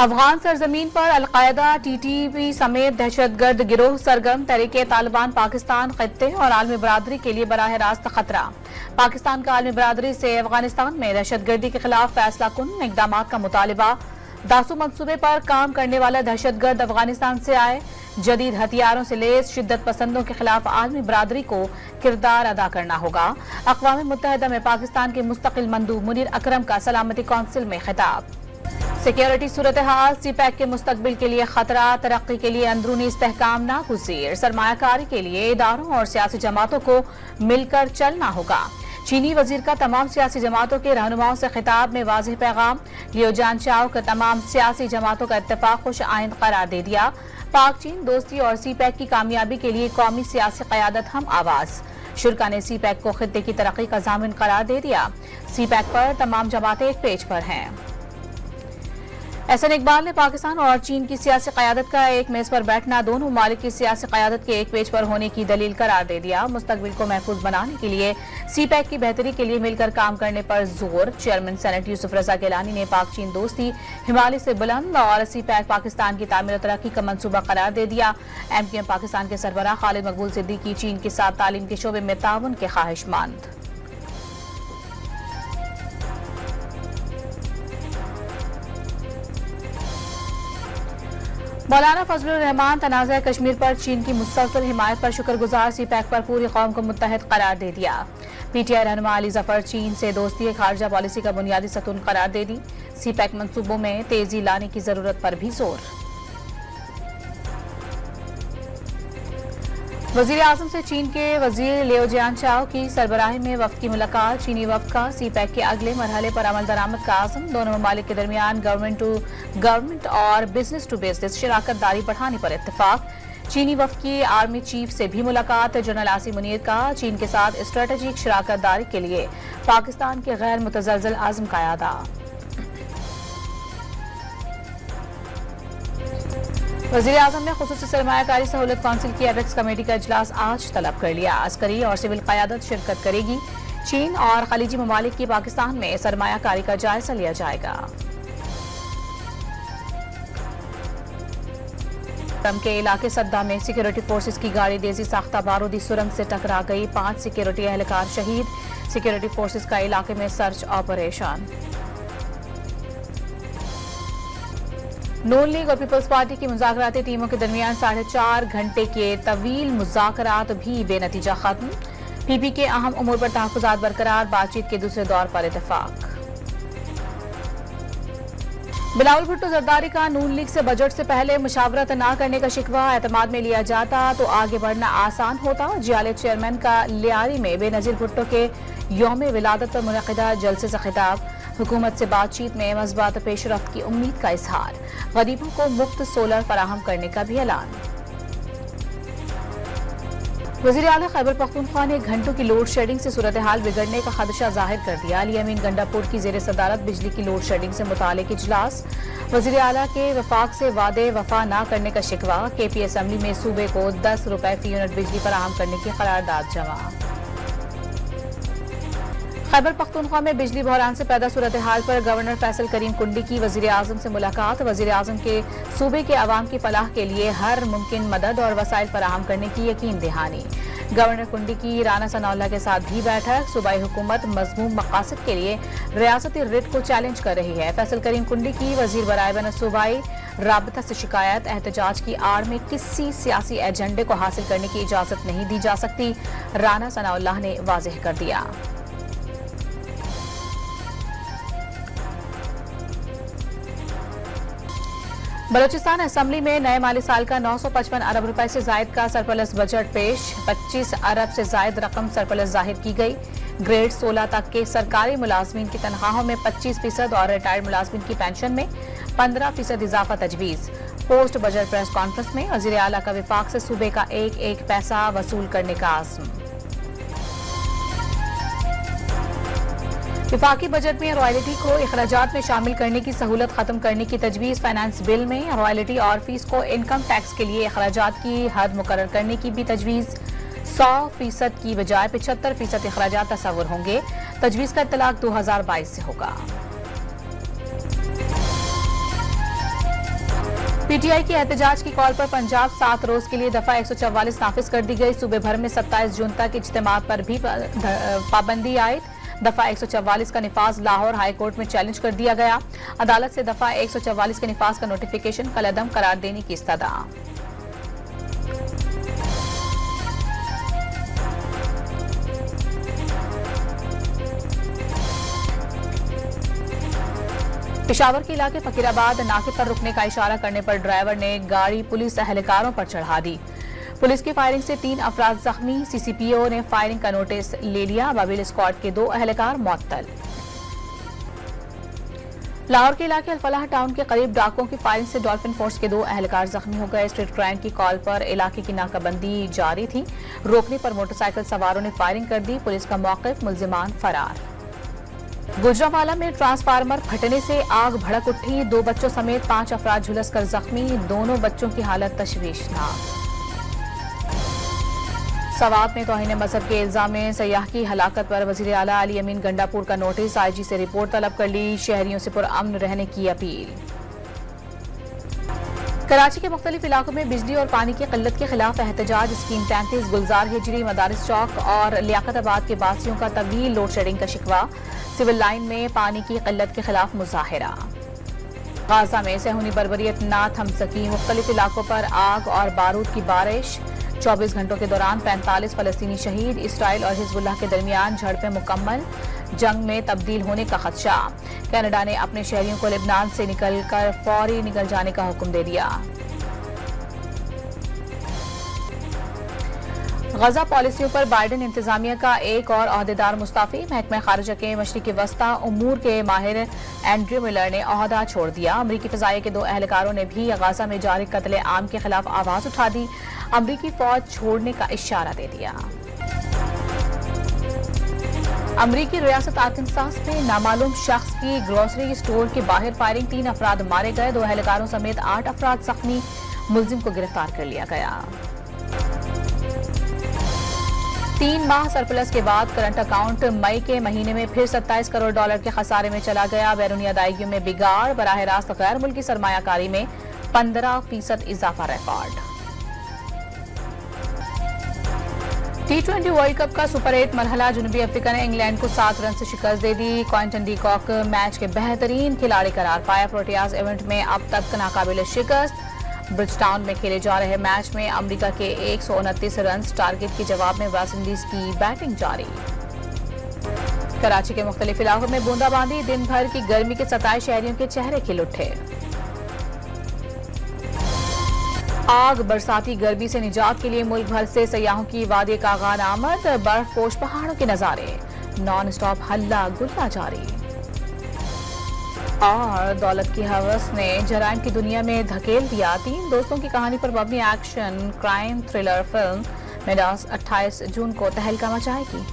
अफगान सरजमीन पर al Qaeda, TTP समेत दहशतगर्द गिरोह सरगर्म। तहरीके तालिबान पाकिस्तान, खित्ते और आलमी बरादरी के लिए बराह रास्त खतरा। पाकिस्तान का आलमी बरादरी से अफगानिस्तान में दहशतगर्दी के खिलाफ फैसला कुन इकदाम का मुतालिबा। दासू मंसूबे पर काम करने वाला दहशतगर्द अफगानिस्तान से आए। जदीद हथियारों से लैस शिद्दत पसंदों के खिलाफ आलमी बरादरी को किरदार अदा करना होगा। अक़वाम मुत्तहिदा में पाकिस्तान के मुस्तकिल मंदूब मुनीर अकरम का सलामती कौंसिल में खिताब। सिक्योरिटी सूरत हाल, सीपैक के मुस्तकबिल के लिए खतरा। तरक्की के लिए अंदरूनी इस्तेहकाम नागुज़ीर। सरमायाकारी के लिए इदारों और सियासी जमातों को मिलकर चलना होगा। चीनी वजीर का तमाम सियासी जमातों के रहनुमाओं से खिताब में वाज़ेह पैगाम। लियो जानचाओ का तमाम सियासी जमातों का इत्तेफाक खुश आइंद करार दे दिया। पाक चीन दोस्ती और सीपैक की कामयाबी के लिए कौमी सियासी क़यादत हम आवाज़। शुरा ने सीपैक को खित्ते की तरक्की का ज़ामिन करार दे दिया। सीपैक पर तमाम जमातें एक पेज पर हैं। एहसन इकबाल ने पाकिस्तान और चीन की सियासी क़यादत का एक मेज पर बैठना दोनों ममालिक की सियासी क़यादत के एक पेज पर होने की दलील करार दे दिया। मुस्तकबिल को महफूज बनाने के लिए सीपैक की बेहतरी के लिए मिलकर काम करने पर जोर। चेयरमैन सेनेट यूसुफ रजा गिलानी ने पाक चीन दोस्ती हिमालय से बुलंद और सीपैक पाकिस्तान की तामीर और तरक्की का मंसूबा करार दे दिया। MQM पाकिस्तान के सरबराह खालिद मकबूल सिद्दीकी चीन के साथ तालीम के शोबे में ताउन के ख्वाहिशमंद। मौलाना फजलुर रहमान तनाज़ा कश्मीर पर चीन की मुसलसल हिमायत पर शुक्रगुजार। सीपैक पर पूरी कौम को मुत्तहिद करार दे दिया। PTI रहनुमा अली जफर चीन से दोस्ती खारजा पॉलिसी का बुनियादी सतून करार दे दी। सीपैक मंसूबों में तेजी लाने की जरूरत पर भी जोर। वजीर आजम से चीन के वजीर लियो जानचाओ की सरबराही में वफ्द की मुलाकात। चीनी वफ्द का सीपैक के अगले मरहले पर अमल दरामद का आज़म। दोनों ममालिक के दरमियान गवर्नमेंट टू गवर्नमेंट और बिजनेस टू बिजनेस शराकत दारी बढ़ाने पर इत्तेफाक। चीनी वफ्द की आर्मी चीफ से भी मुलाकात। जनरल आसिम मुनीर का चीन के साथ स्ट्रेटेजिक शराकत दारी के लिए पाकिस्तान के गैर मुतज़लज़ल आज़म का यादा। वज़ीर आज़म ने खुसूसी सरमायाकारी सहूलत कौंसिल की एपेक्स कमेटी का इजलास आज तलब कर लिया। अस्करी और सिविल क़यादत शिरकत करेगी। चीन और खलीजी ममालिक की पाकिस्तान में सरमायाकारी का जायजा लिया जाएगा। के इलाके सद्दा में सिक्योरिटी फोर्सेज की गाड़ी देसी साख्ता बारूदी सुरंग से टकरा गई। 5 सिक्योरिटी एहलकार शहीद। सिक्योरिटी फोर्सेज का इलाके में सर्च ऑपरेशन। नून लीग और पीपल्स पार्टी की मुज़ाकराती टीमों के दरमियान 4.5 घंटे के तवील मुज़ाकरात भी बेनतीजा खत्म। PP के अहम उमूर पर तहफ़्फ़ुज़ात बरकरार। बातचीत के दूसरे दौर पर इत्तेफाक। बिलावल भुट्टो जरदारी का नून लीग से बजट से पहले मुशावरत न करने का शिकवा। एतमाद में लिया जाता तो आगे बढ़ना आसान होता। जियाले चेयरमैन का लियारी में बेनज़ीर भुट्टो के यौम विलादत पर मुनक़िदा जलसे से खिताब। हुकूमत से बातचीत में मज़बूत पेशरफ्त की उम्मीद का इजहार। गरीबों को मुफ्त सोलर फराहम करने का भी ऐलान। वज़ीर आला खैबर पख्तूनख्वा ने घंटों की लोड शेडिंग से सूरत हाल बिगड़ने का खदशा जाहिर कर दिया। अली अमीन गंडापुर की ज़ेर सदारत बिजली की लोड शेडिंग से मुतालिक इजलास। वज़ीर आला के वफाक से वादे वफा न करने का शिकवा। KP असम्बली में सूबे को 10 रुपए फी यूनिट बिजली फराहम करने की करारदाद जमा। खैबर पख्तूनख्वा में बिजली बहरान से पैदा सूरत हाल पर गवर्नर फैसल करीम कुंडी की वज़ीर आज़म से मुलाकात। वज़ीर आज़म के सूबे के अवाम की फलाह के लिए हर मुमकिन मदद और वसाइल फराहम करने की यकीन दहानी। गवर्नर कुंडी की राना सनाउल्लाह के साथ भी बैठक। सूबाई हुकूमत मज़मूम मकासद के लिए रियासती रिट को चैलेंज कर रही है। फैसल करीम कुंडी की वज़ीर बराए बन सूबाई राबता से शिकायत। एहतजाज की आड़ में किसी सियासी एजेंडे को हासिल करने की इजाज़त नहीं दी जा सकती। राना सनाउल्लाह ने वाज़ेह कर दिया। बलूचिस्तान असम्बली में नए माली साल का 955 अरब रुपए से जायद का सरप्लस बजट पेश। 25 अरब से जायद रकम सरप्लस जाहिर की गई। ग्रेड 16 तक के सरकारी मुलाजमीन की तनख्वाहों में 25% और रिटायर्ड मुलाजमीन की पेंशन में 15% इजाफा तजवीज़। पोस्ट बजट प्रेस कॉन्फ्रेंस में वज़ीर आला का विफाक से सूबे का एक पैसा वसूल करने का आज़म। विफाकी बजट में रॉयल्टी को अखराजात में शामिल करने की सहूलत खत्म करने की तजवीज़। फाइनेंस बिल में रॉयल्टी और फीस को इनकम टैक्स के लिए अखराजात की हद मुकर्रर करने की भी तजवीज़। 100% की बजाय 75% अखराजात तस्वुर होंगे। तजवीज़ का इत्तलाक 2022 से होगा। पीटीआई की एहतजाज की कॉल पर पंजाब 7 रोज के लिए दफा 144 नाफिज कर दी गई। सूबे भर में 27 जून तक इज्तिमा पर भी पाबंदी आयद। दफा 144 का निफाज लाहौर हाई कोर्ट में चैलेंज कर दिया गया। अदालत से दफा 144 के निफाज का नोटिफिकेशन कलअदम करार देने की इस्तदा। पेशावर के इलाके फकीराबाद नाके पर रुकने का इशारा करने पर ड्राइवर ने गाड़ी पुलिस एहलकारों पर चढ़ा दी। पुलिस की फायरिंग से 3 अफराद जख्मी। सीसीपीओ ने फायरिंग का नोटिस ले लिया। बाबिल स्क्वाड के 2 एहलकार मुअत्तल। लाहौर के इलाके अलफलाह टाउन के करीब डाकुओं की फायरिंग से डॉल्फिन फोर्स के 2 एहलकार जख्मी हो गए। स्ट्रीट क्राइम की कॉल पर इलाके की नाकाबंदी जारी थी। रोकने पर मोटरसाइकिल सवारों ने फायरिंग कर दी। पुलिस का मौक़िफ़, मुल्जिमान फरार। गुजरावाला में ट्रांसफार्मर फटने से आग भड़क उठी। 2 बच्चों समेत 5 अफराद झुलसकर जख्मी। दोनों बच्चों की हालत तशवीशनाक। सवात में तौहीन मजहब के इल्जाम में सयाह की हलाकत पर वजीर आला अली अमीन गंडापुर का नोटिस। आईजी से रिपोर्ट तलब कर ली। शहरियों से पुरअमन रहने की अपील। कराची के मुख्तलिफ इलाकों में बिजली और पानी की किल्लत के खिलाफ एहतजाज। स्कीम 33 गुलजार हिजरी, मदारिस चौक और लियाकताबाद के बासियों का तवील लोड शेडिंग का शिकवा। सिविल लाइन में पानी की किल्लत के खिलाफ मुजाहिरा। गाजा में सहूनी बर्बरियत ना थम सकी। मुख्तलिफ इलाकों पर आग और बारूद की बारिश। 24 घंटों के दौरान 45 फलस्तीनी शहीद। इसराइल और हिजबुल्लाह के दरमियान झड़पें मुकम्मल। जंग में तब्दील होने का खदशा। कनाडा ने अपने शहरियों को लेबनान से निकलकर फौरी निकल जाने का हुक्म दे दिया। गजा पॉलिसियों पर बाइडेन इंतजामिया का एक और ओहदेदार मुस्ताफी। महकमा खारिजा के मशरिकी वस्ता उमूर के माहिर एंड्रयू मिलर ने ओहदा छोड़ दिया। अमरीकी फ़ज़ाइया के 2 एहलकारों ने भी गजा में जारी कत्ले आम के खिलाफ आवाज उठा दी। अमरीकी फौज छोड़ने का इशारा दे दिया। अमरीकी रियासत आर्कनसास में नामालूम शख्स की ग्रोसरी स्टोर के बाहर फायरिंग। 3 अफराद मारे गए। 2 एहलकारों समेत 8 अफराद जख्मी। मुलजिम को गिरफ्तार कर लिया गया। 3 माह सरप्लस के बाद करंट अकाउंट मई के महीने में फिर $27 करोड़ के खसारे में चला गया। बैरूनी अदायगियों में बिगाड़। बराह रास्त गैर मुल्की सरमायाकारी में 15% इजाफा रिकॉर्ड। T20 वर्ल्ड कप का सुपर 8 मरहला। जनूबी अफ्रीका ने इंग्लैंड को 7 रन से शिकस्त दे दी। क्विंटन डी कॉक मैच के बेहतरीन खिलाड़ी करार पाया। प्रोटियाज इवेंट में अब तक नाकाबिल शिकस्त। ब्रिजटाउन में खेले जा रहे मैच में अमेरिका के 129 रन टारगेट के जवाब में वेस्टइंडीज की बैटिंग जारी। कराची के मुख्तलिफ इलाकों में बूंदाबांदी। दिन भर की गर्मी के सताए शहरियों के चेहरे खिल उठे। आग बरसाती गर्मी से निजात के लिए मुल्क भर से सयाहों की वादी कागान आमद। बर्फपोश पहाड़ों के नजारे। नॉन स्टॉप हल्ला गुल्ला जारी। और दौलत की हवस ने जराइम की दुनिया में धकेल दिया। 3 दोस्तों की कहानी पर मबनी एक्शन क्राइम थ्रिलर फिल्म मेडास 28 जून को तहलका मचाएगी।